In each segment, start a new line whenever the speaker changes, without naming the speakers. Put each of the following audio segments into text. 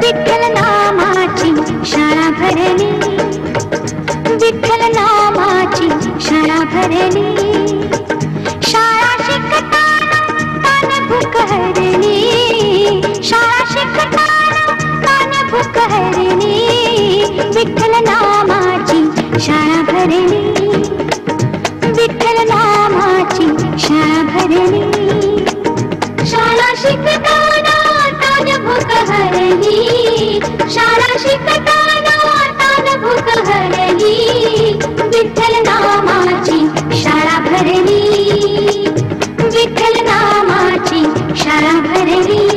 विठ्ठल नामाची शाळा भरली, विठ्ठल नामाची शाळा भरली, शाळा शिकताना तान भूक हरली, शाळा शिकताना तान भूक हरली, विठ्ठल नामाची शाळा भरली, विठ्ठल नामाची शाळा भरली, शाळा शिकताना तान भूक हरली, शाळा शिकताना तान भूक हरली, विठ्ठल नामाची शाळा भरली, विठ्ठल नामाची शाळा भरली.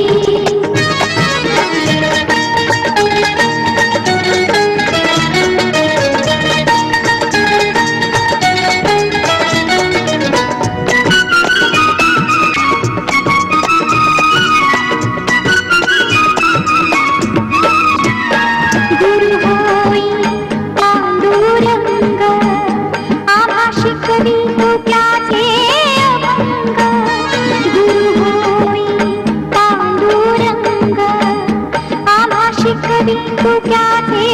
तू क्या थे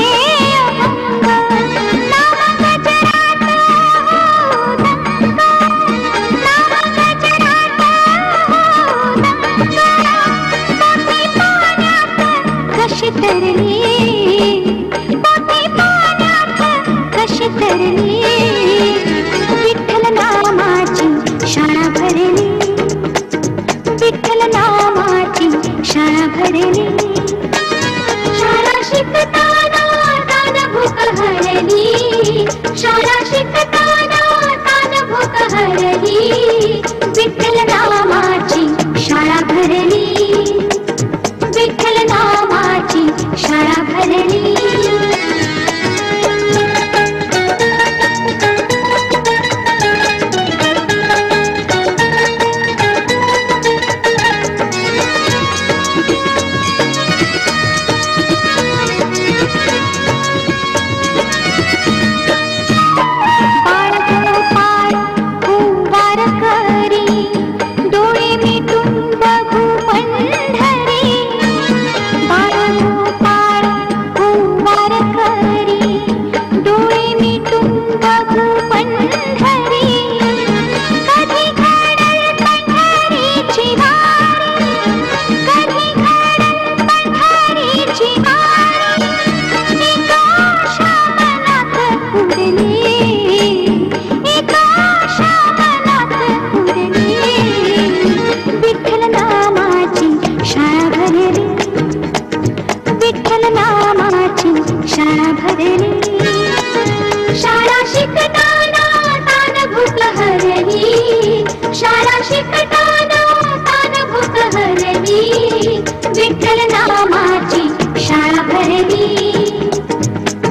अभंग, नाम गजरात हो दंगा, नाम गजरात हो दंगा, पोती पाण्यात कशी तरली, पोती पाण्यात कशी तरली, विठ्ठल नामाची शाळा भरली, विठ्ठल नामाची शाळा भरली, शाळा शिकताना तान भूक हरली, शाळा शिकताना तान भूक हरली, विठ्ठल नामाची शाळा भरली, विठ्ठल नामाची शाळा भरली. विठ्ठल नामाची शाळा भरली, शाळा शिकताना तान भूक हरली, शाळा शिकताना तान भूक हरली, विठ्ठल नामाची शाळा भरली,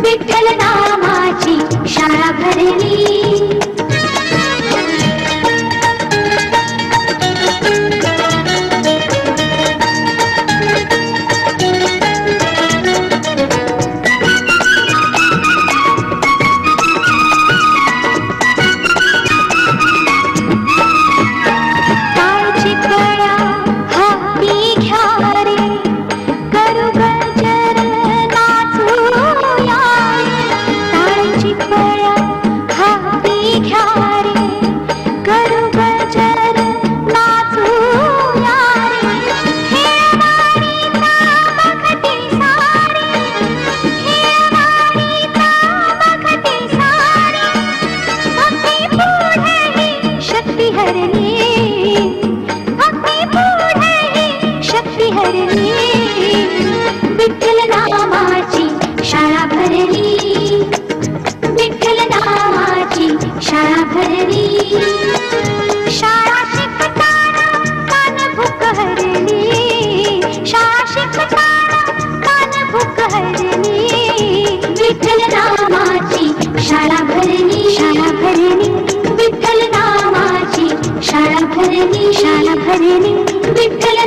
विठ्ठल नामाची शाळा भरली. विठ्ठल नामाची शाळा भरली, विठ्ठल नामाची शाळा भरली, शाळा शिकताना तान भूक हरली, शाळा शिकताना तान भूक हरली, विठ्ठल नामाची शाळा भरली, शाळा भरली, विठ्ठल नामाची शाळा भरली, शाळा भरली, विठ्ठल